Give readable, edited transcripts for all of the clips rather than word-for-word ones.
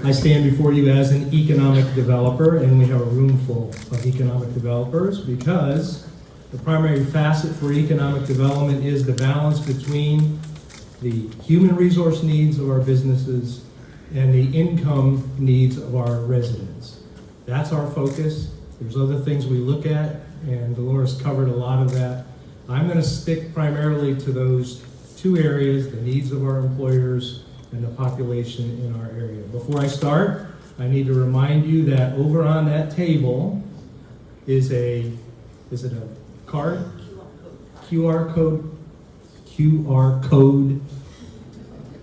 I stand before you as an economic developer, and we have a room full of economic developers because the primary facet for economic development is the balance between the human resource needs of our businesses and the income needs of our residents. That's our focus. There's other things we look at, and Dolores covered a lot of that. I'm going to stick primarily to those two areas, the needs of our employers and the population in our area. Before I start, I need to remind you that over on that table is it a card? QR code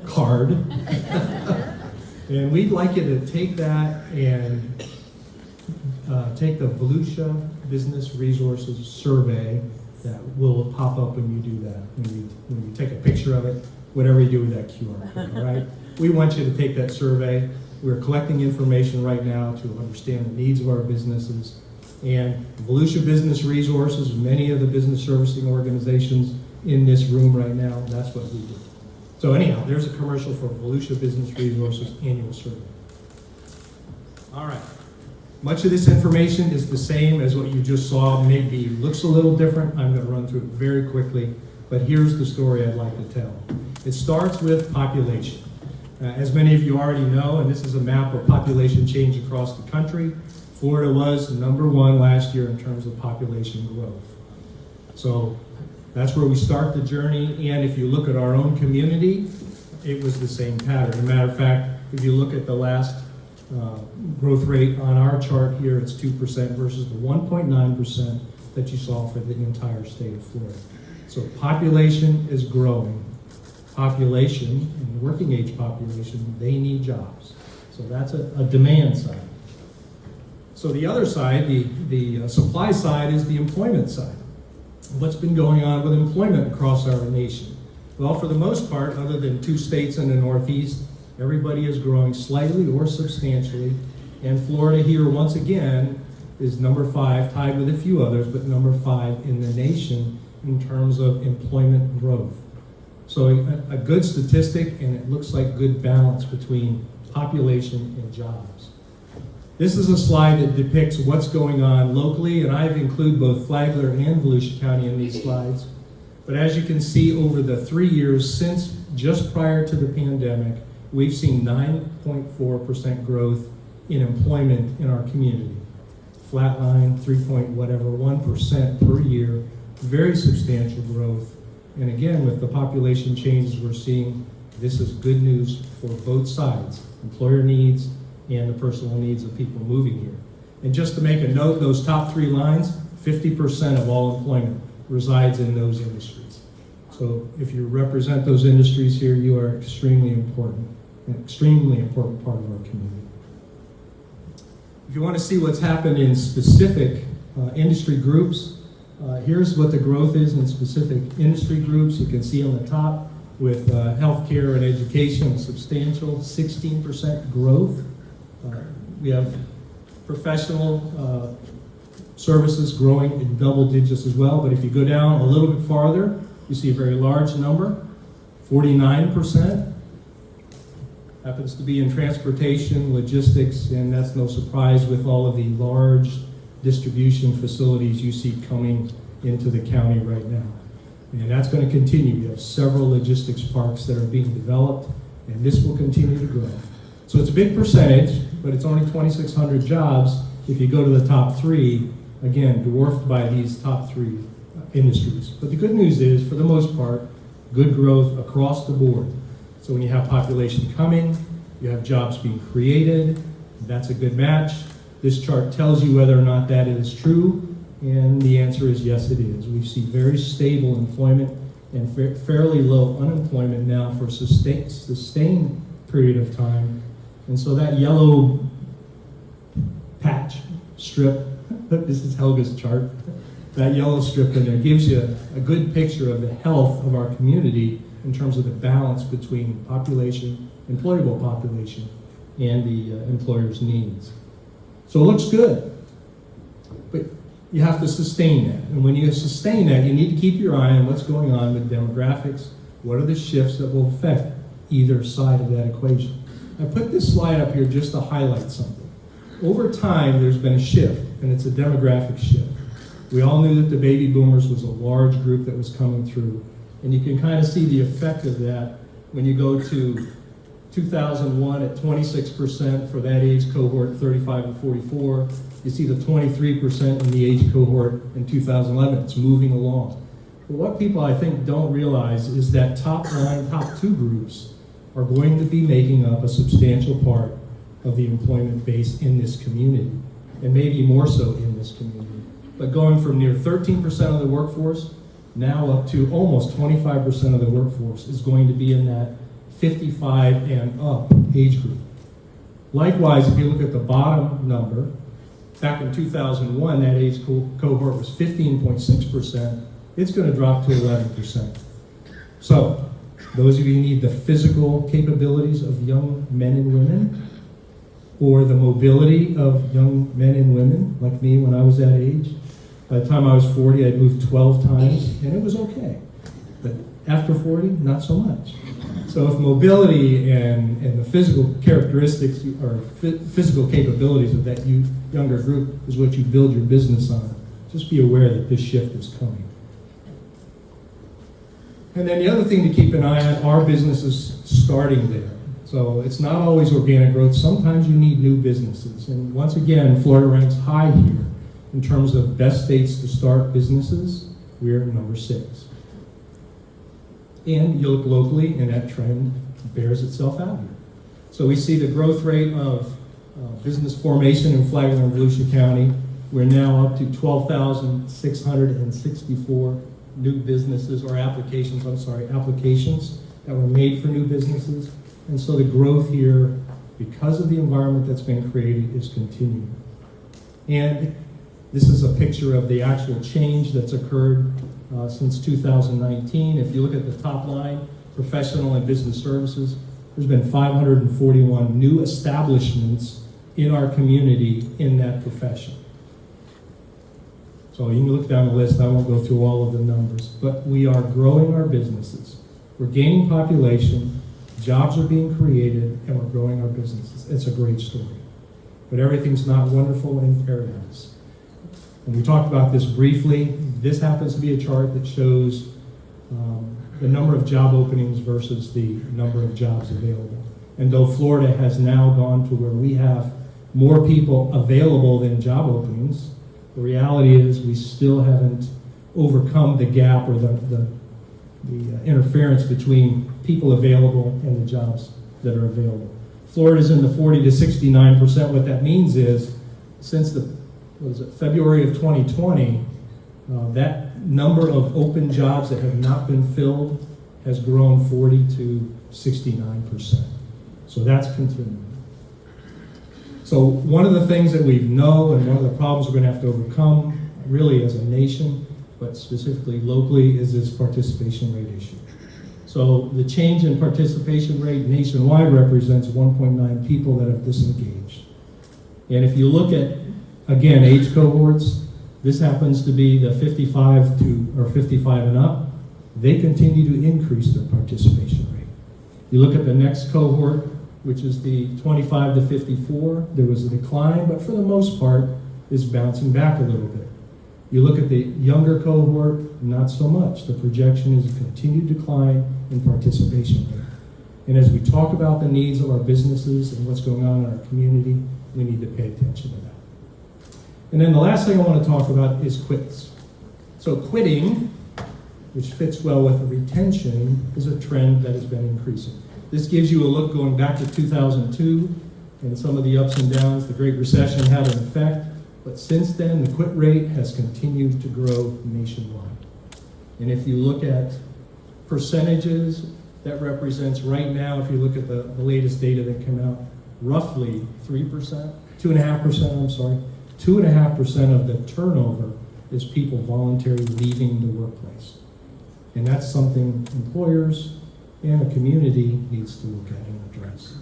card. And we'd like you to take that and take the Volusia Business Resources Survey that will pop up when you do that, when you take a picture of it, whatever you do with that QR code, all right? We want you to take that survey. We're collecting information right now to understand the needs of our businesses. And Volusia Business Resources, many of the business servicing organizations in this room right now, that's what we do. So anyhow, there's a commercial for Volusia Business Resources annual survey. All right. Much of this information is the same as what you just saw, maybe looks a little different. I'm going to run through it very quickly, but here's the story I'd like to tell. It starts with population. As many of you already know, and this is a map of population change across the country, Florida was #1 last year in terms of population growth. So that's where we start the journey, and if you look at our own community, it was the same pattern. As a matter of fact, if you look at the last growth rate on our chart here, it's 2% versus the 1.9% that you saw for the entire state of Florida. So population is growing. Population, and the working age population, they need jobs. So that's a demand side. So the other side, the supply side, is the employment side. What's been going on with employment across our nation? Well, for the most part, other than 2 states in the Northeast, everybody is growing slightly or substantially, and Florida here, once again, is #5, tied with a few others, but #5 in the nation in terms of employment growth. So a good statistic, and it looks like good balance between population and jobs. This is a slide that depicts what's going on locally, and I've included both Flagler and Volusia County in these slides. But as you can see, over the 3 years since just prior to the pandemic, we've seen 9.4% growth in employment in our community. Flatline, 1% per year, very substantial growth. And again, with the population changes we're seeing, this is good news for both sides, employer needs and the personal needs of people moving here. And just to make a note, those top 3 lines, 50% of all employment resides in those industries. So if you represent those industries here, you are extremely important, an extremely important part of our community. If you want to see what's happened in specific industry groups, here's what the growth is in specific industry groups. You can see on the top with healthcare and education, a substantial 16% growth. We have professional services growing in double digits as well, but if you go down a little bit farther, you see a very large number, 49%. Happens to be in transportation, logistics, and that's no surprise with all of the large distribution facilities you see coming into the county right now. And that's going to continue. We have several logistics parks that are being developed, and this will continue to grow. So it's a big percentage, but it's only 2,600 jobs if you go to the top 3, again, dwarfed by these top 3 industries. But the good news is, for the most part, good growth across the board. So when you have population coming, you have jobs being created, that's a good match. This chart tells you whether or not that is true, and the answer is yes, it is. We see very stable employment and fairly low unemployment now for sustained period of time. And so that yellow patch, strip, this is Helga's chart, that yellow strip in there gives you a good picture of the health of our community in terms of the balance between population, employable population, and the employer's needs. So it looks good, but you have to sustain that. And when you sustain that, you need to keep your eye on what's going on with demographics. What are the shifts that will affect either side of that equation? I put this slide up here just to highlight something. Over time, there's been a shift, and it's a demographic shift. We all knew that the baby boomers was a large group that was coming through, and you can kind of see the effect of that when you go to 2001 at 26% for that age cohort, 35 to 44. You see the 23% in the age cohort in 2011. It's moving along. But what people, I think, don't realize is that top two groups are going to be making up a substantial part of the employment base in this community, and maybe more so in this community. But going from near 13% of the workforce now up to almost 25% of the workforce is going to be in that 55 and up age group. Likewise, if you look at the bottom number, back in 2001, that age cohort was 15.6%. It's going to drop to 11%. So, those of you who need the physical capabilities of young men and women, or the mobility of young men and women, like me when I was that age. By the time I was 40, I'd moved 12 times, and it was okay. But after 40, not so much. So if mobility and the physical characteristics or physical capabilities of that younger group is what you build your business on, just be aware that this shift is coming. And then the other thing to keep an eye on, our business is starting there. So it's not always organic growth. Sometimes you need new businesses. And once again, Florida ranks high here in terms of best states to start businesses. We're number 6. And you look locally, and that trend bears itself out here. So we see the growth rate of business formation in Flagler and Volusia County. We're now up to 12,664 new businesses, or applications that were made for new businesses. And so the growth here, because of the environment that's been created, is continuing. And this is a picture of the actual change that's occurred since 2019. If you look at the top line, professional and business services, there's been 541 new establishments in our community in that profession. So you can look down the list. I won't go through all of the numbers, but we are growing our businesses. We're gaining population, jobs are being created, and we're growing our businesses. It's a great story. But everything's not wonderful in paradise. And we talked about this briefly. This happens to be a chart that shows the number of job openings versus the number of jobs available. And though Florida has now gone to where we have more people available than job openings, the reality is we still haven't overcome the gap or the interference between people available and the jobs that are available. Florida's in the 40 to 69%. What that means is, since February of 2020, that number of open jobs that have not been filled has grown 40 to 69%. So that's continuing. So one of the things that we know, and one of the problems we're going to have to overcome, really as a nation, but specifically locally, is this participation rate issue. So the change in participation rate nationwide represents 1.9 people that have disengaged. And if you look at, again, age cohorts, this happens to be the 55 and up. They continue to increase their participation rate. You look at the next cohort, which is the 25 to 54, there was a decline, but for the most part, is bouncing back a little bit. You look at the younger cohort, not so much. The projection is a continued decline in participation rate. And as we talk about the needs of our businesses and what's going on in our community, we need to pay attention to that. And then the last thing I want to talk about is quits. So quitting, which fits well with the retention, is a trend that has been increasing. This gives you a look going back to 2002 and some of the ups and downs. The Great Recession had an effect, but since then the quit rate has continued to grow nationwide. And if you look at percentages, that represents right now, if you look at the latest data that came out, roughly 2.5% of the turnover is people voluntarily leaving the workplace. And that's something employers and a community needs to look at and address.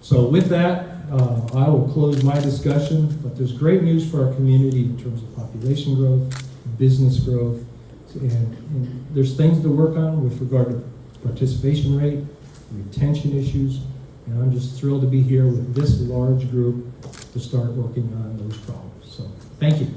So with that, I will close my discussion, but there's great news for our community in terms of population growth, business growth, and there's things to work on with regard to participation rate, retention issues, And I'm just thrilled to be here with this large group to start working on those problems. So thank you.